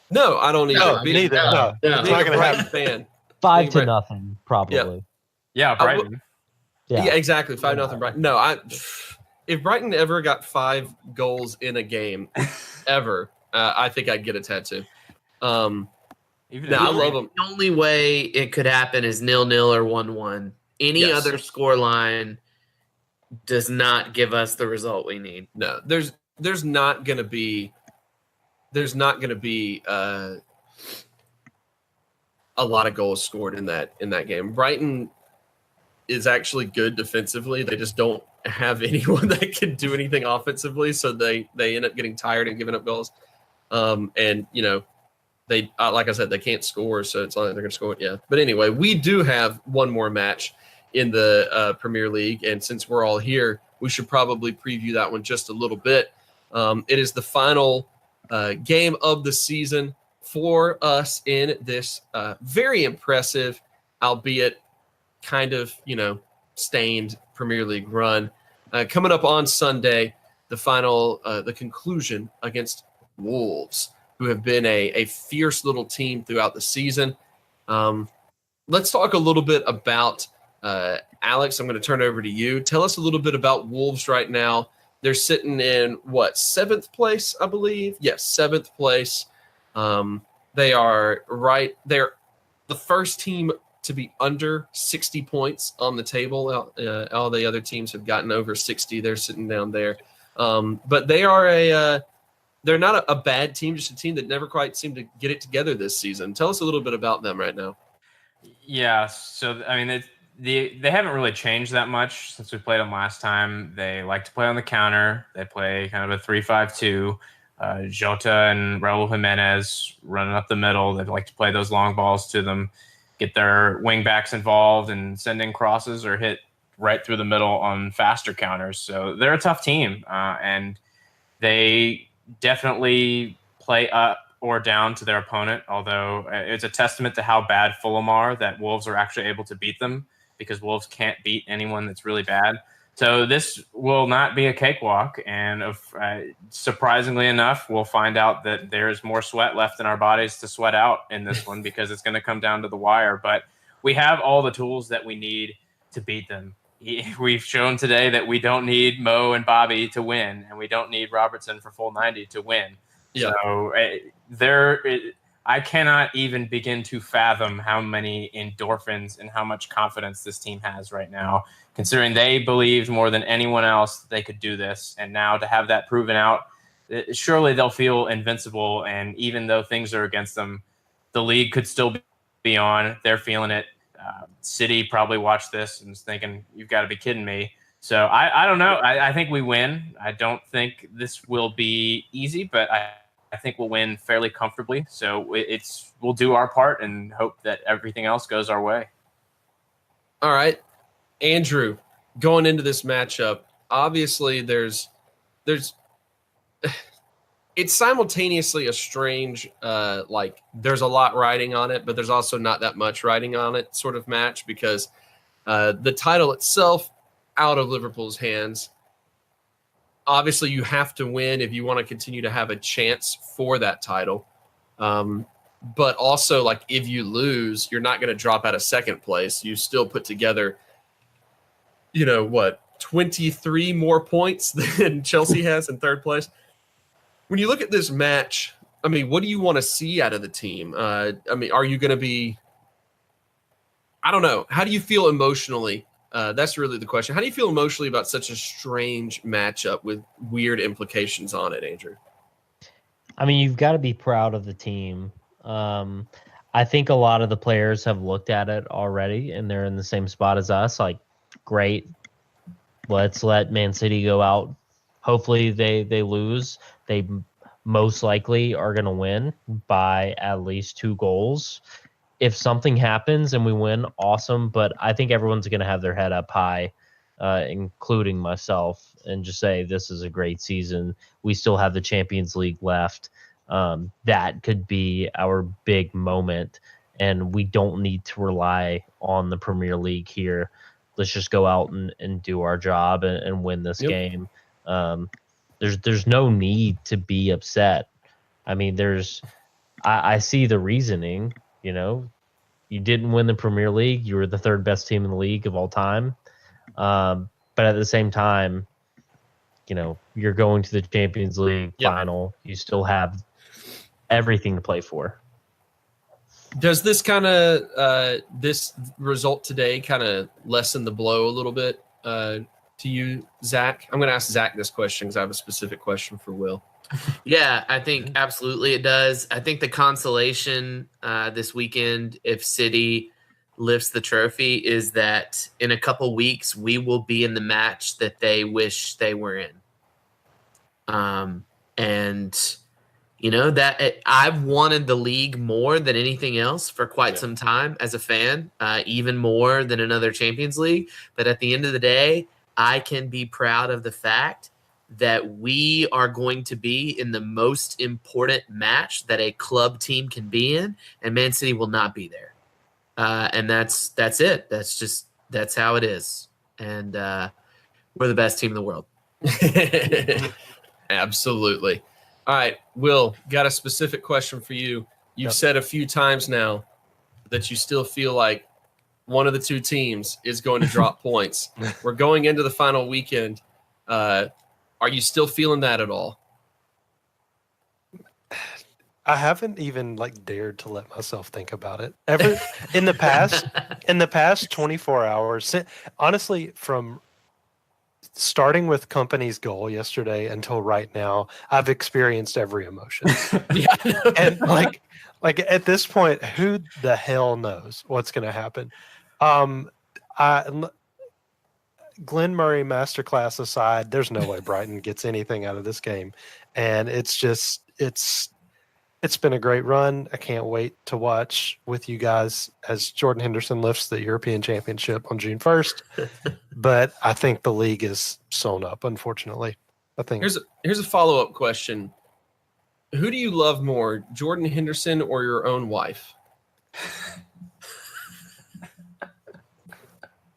No, I don't either. Neither. No. It's not going to happen. Fan. 5-0, probably. Yeah, Brighton. Yeah, exactly. 5-0 Brighton. No, if Brighton ever got 5 goals in a game, ever, I think I'd get a tattoo. I love them. The only way it could happen is 0-0 or 1-1. Any other score line does not give us the result we need. No, there's not going to be a lot of goals scored in that game. Brighton is actually good defensively. They just don't have anyone that can do anything offensively, so they end up getting tired and giving up goals. They like I said, they can't score, so it's not like they're going to score it. Yeah, but anyway, we do have one more match in the Premier League, and since we're all here, we should probably preview that one just a little bit. It is the final game of the season for us in this very impressive, albeit kind of stained Premier League run. Coming up on Sunday, the conclusion against Wolves, who have been a fierce little team throughout the season. Let's talk a little bit about Alex. I'm going to turn over to you. Tell us a little bit about Wolves right now. They're sitting in 7th place, I believe. Yes, 7th place. They are right. They're the first team to be under 60 points on the table. All the other teams have gotten over 60. They're sitting down there. But they are they're not a bad team, just a team that never quite seemed to get it together this season. Tell us a little bit about them right now. Yeah, so I mean, they haven't really changed that much since we played them last time. They like to play on the counter. They play kind of a 3-5-2. Jota and Raul Jimenez running up the middle. They like to play those long balls to them, get their wing backs involved and send in crosses or hit right through the middle on faster counters. So they're a tough team, and they definitely play up or down to their opponent, although it's a testament to how bad Fulham are that Wolves are actually able to beat them, because Wolves can't beat anyone that's really bad. So this will not be a cakewalk, and surprisingly enough, we'll find out that there's more sweat left in our bodies to sweat out in this one, because it's going to come down to the wire. But we have all the tools that we need to beat them. We've shown today that we don't need Mo and Bobby to win, and we don't need Robertson for full 90 to win. Yeah. So I cannot even begin to fathom how many endorphins and how much confidence this team has right now, considering they believed more than anyone else that they could do this. And now to have that proven out, surely they'll feel invincible. And even though things are against them, the league could still be on. They're feeling it. City probably watched this and was thinking, you've got to be kidding me. So I don't know. I think we win. I don't think this will be easy, but I think we'll win fairly comfortably. So we'll do our part and hope that everything else goes our way. All right, Andrew, going into this matchup, obviously there's it's simultaneously a strange, there's a lot riding on it, but there's also not that much riding on it sort of match, because the title itself out of Liverpool's hands. Obviously, you have to win if you want to continue to have a chance for that title. But also, like, if you lose, you're not going to drop out of second place. You still put together, 23 more points than Chelsea has in third place. When you look at this match, I mean, what do you want to see out of the team? Are you going to be – I don't know. How do you feel emotionally? That's really the question. How do you feel emotionally about such a strange matchup with weird implications on it, Andrew? I mean, you've got to be proud of the team. I think a lot of the players have looked at it already, and they're in the same spot as us. Like, great, let's let Man City go out. Hopefully they lose. They most likely are going to win by at least 2 goals. If something happens and we win, awesome. But I think everyone's going to have their head up high, including myself, and just say this is a great season. We still have the Champions League left. That could be our big moment, and we don't need to rely on the Premier League here. Let's just go out and do our job and win this game. There's no need to be upset. I mean, I see the reasoning. You didn't win the Premier League. You were the 3rd best team in the league of all time. But at the same time, you're going to the Champions League final. You still have everything to play for. Does this this result today kind of lessen the blow a little bit to you, Zach? I'm going to ask Zach this question because I have a specific question for Will. Yeah, I think absolutely it does. I think the consolation this weekend, if City lifts the trophy, is that in a couple weeks we will be in the match that they wish they were in. That I've wanted the league more than anything else for quite some time as a fan, even more than another Champions League. But at the end of the day, I can be proud of the fact that we are going to be in the most important match that a club team can be in, and Man City will not be there. And that's it. That's how it is. And we're the best team in the world. Absolutely. All right, Will, got a specific question for you. You've said a few times now that you still feel like one of the 2 teams is going to drop points. We're going into the final weekend. Are you still feeling that at all? I haven't even dared to let myself think about it. In the past 24 hours, honestly, from starting with Company's goal yesterday until right now, I've experienced every emotion. And at this point, who the hell knows what's going to happen? Glenn Murray masterclass aside, there's no way Brighton gets anything out of this game. And it's been a great run. I can't wait to watch with you guys as Jordan Henderson lifts the European Championship on June 1st. But I think the league is sewn up, unfortunately. I think here's a follow-up question. Who do you love more, Jordan Henderson or your own wife?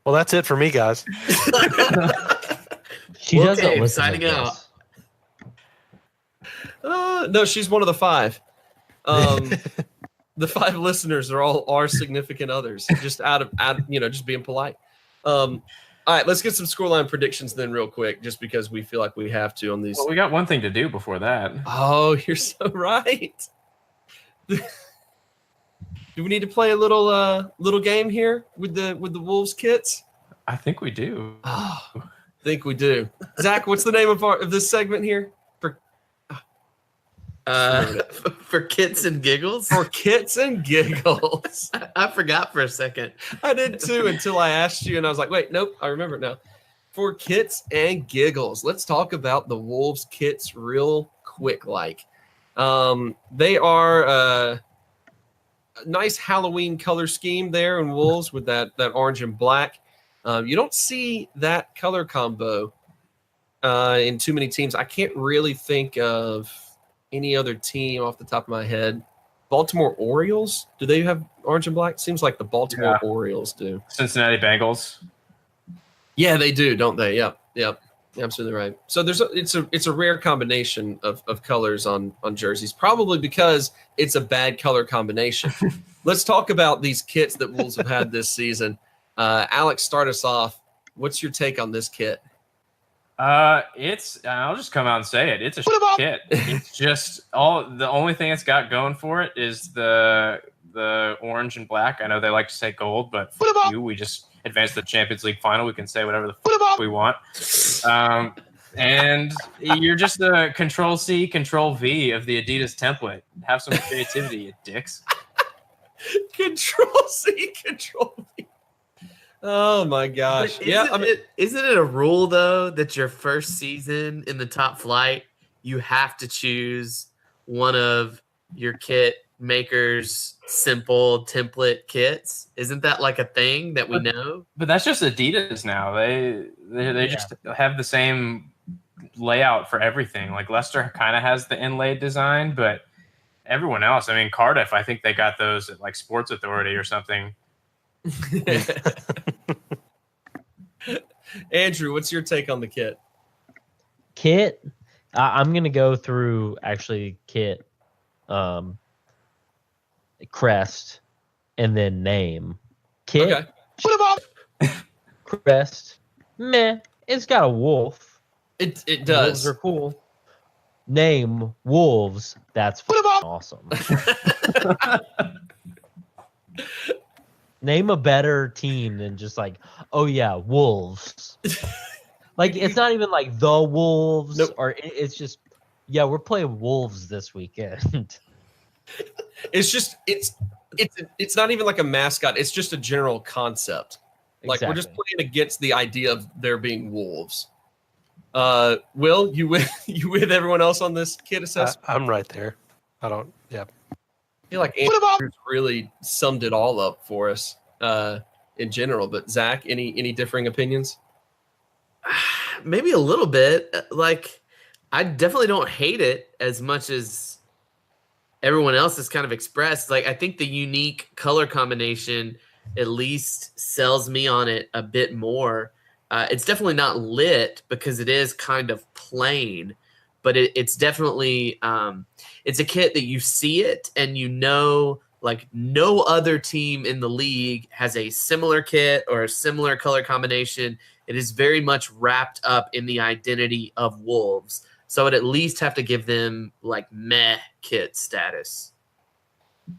Well, that's it for me, guys. She doesn't listen signing to out. this. No, she's one of the 5. The 5 listeners are all our significant others, just out of just being polite. All right, let's get some scoreline predictions then real quick, just because we feel like we have to on these. Well, we got one thing to do before that. Oh, you're so right. Do we need to play a little game here with the Wolves kits? I think we do. Oh, I think we do. Zach, what's the name of this segment here? For kits and giggles? For kits and giggles. I forgot for a second. I did too until I asked you, and I was like, wait, nope, I remember it now. For kits and giggles, let's talk about the Wolves kits real quick. They are a nice Halloween color scheme there in Wolves with that orange and black. You don't see that color combo in too many teams. I can't really think of any other team off the top of my head. Baltimore Orioles, do they have orange and black? Seems like the Baltimore Orioles do. Cincinnati Bengals. Yeah, they do, don't they? Yep. You're absolutely right. So it's a rare combination of colors on jerseys, probably because it's a bad color combination. Let's talk about these kits that Wolves have had this season. Alex, start us off. What's your take on this kit? I'll just come out and say it. It's a kit. It's just the only thing it's got going for it is the orange and black. I know they like to say gold, but for you, we just advanced to the Champions League final. We can say whatever the we want. And you're just the Control-C, Control-V of the Adidas template. Have some creativity, you dicks. Control-C, Control-V. Oh my gosh! Isn't it a rule though that your first season in the top flight you have to choose one of your kit makers' simple template kits? Isn't that like a thing that we know? But that's just Adidas now. They just have the same layout for everything. Like Leicester kind of has the inlaid design, but everyone else. I mean, Cardiff. I think they got those at like Sports Authority or something. Andrew, what's your take on the kit? I'm gonna go through actually kit, crest, and then name. Kit, okay. Put him up. Crest, meh. It's got a wolf. It does. Wolves are cool. Name Wolves. That's awesome. Name a better team than just like, oh yeah, Wolves. Like it's not even like the Wolves, nope. Or it's just, yeah, we're playing Wolves this weekend. It's just it's not even like a mascot. It's just a general concept. Like we're just playing against the idea of there being wolves. Will, you with everyone else on this kit assessment? I'm right there. I feel like Andrew's really summed it all up for us in general. But Zach, any differing opinions? Maybe a little bit. Like, I definitely don't hate it as much as everyone else has kind of expressed. Like, I think the unique color combination at least sells me on it a bit more. It's definitely not lit because it is kind of plain, but it's definitely it's a kit that you see it and you know, like no other team in the league has a similar kit or a similar color combination. It is very much wrapped up in the identity of Wolves. So I'd at least have to give them like meh kit status.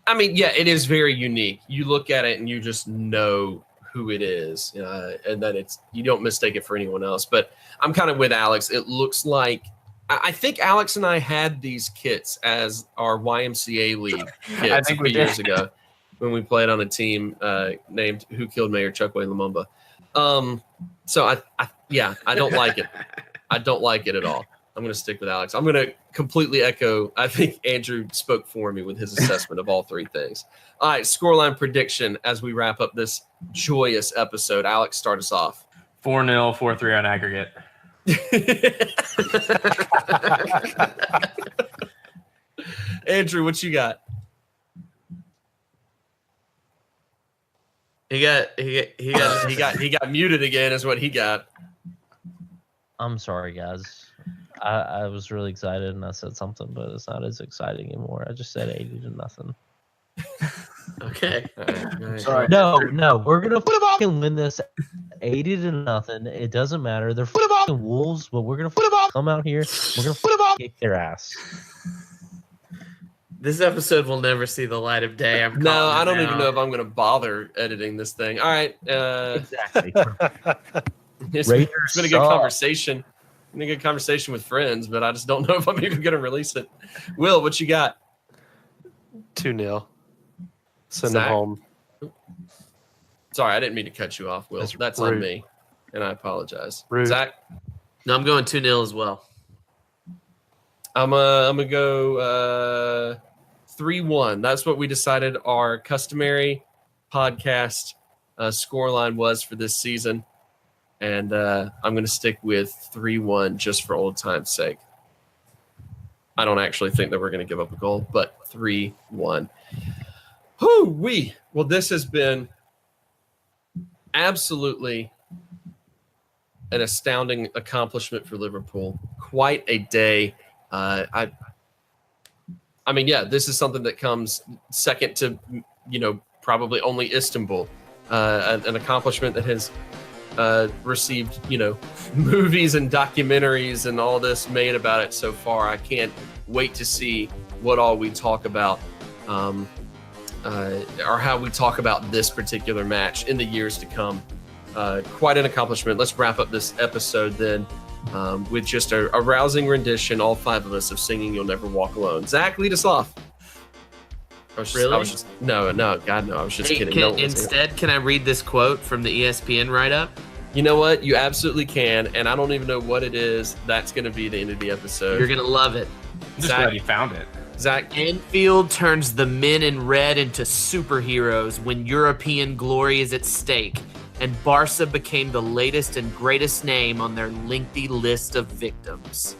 I mean, yeah, it is very unique. You look at it and you just know who it is, and then you don't mistake it for anyone else. But I'm kind of with Alex. It looks like I think Alex and I had these kits as our YMCA league kits a few years ago when we played on a team named Who Killed Mayor Chukwueze Lumumba. So I don't like it. I don't like it at all. I'm going to stick with Alex. I'm going to completely echo. I think Andrew spoke for me with his assessment of all three things. All right, scoreline prediction as we wrap up this joyous episode. Alex, start us off. 4-0, 4-3 on aggregate. Andrew, what you got? He got muted again. Is what he got. I'm sorry, guys. I was really excited and I said something, but it's not as exciting anymore. I just said 80-0. Okay. All right. Sorry. No, we're gonna fucking win this 80-0. It doesn't matter. They're fucking wolves, but we're gonna come out here. We're gonna kick their ass. This episode will never see the light of day. No, I don't even know if I'm going to bother editing this thing. All right. Exactly. It's been a good conversation. Been a good conversation with friends, but I just don't know if I'm even going to release it. Will, what you got? 2-0. Send Zach? them home. Sorry, I didn't mean to cut you off, Will. That's on me, and I apologize. Rude. Zach? No, I'm going 2-0 as well. I'm gonna go 3-1. That's what we decided our customary podcast scoreline was for this season. And I'm going to stick with 3-1 just for old time's sake. I don't actually think that we're going to give up a goal, but 3-1. Whoo-wee. Well, this has been absolutely an astounding accomplishment for Liverpool. Quite a day. I mean, yeah, this is something that comes second to, probably only Istanbul. An accomplishment that has received, movies and documentaries and all this made about it so far. I can't wait to see what all we talk about, or how we talk about this particular match in the years to come. Quite an accomplishment. Let's wrap up this episode then with just a rousing rendition, all five of us, of singing "You'll Never Walk Alone." Zach, lead us off. No, God, no. I was just kidding. Instead, can I read this quote from the ESPN write-up? You know what? You absolutely can, and I don't even know what it is. That's going to be the end of the episode. You're going to love it. I'm just glad you found it. Zach. Anfield turns the men in red into superheroes when European glory is at stake, and Barca became the latest and greatest name on their lengthy list of victims.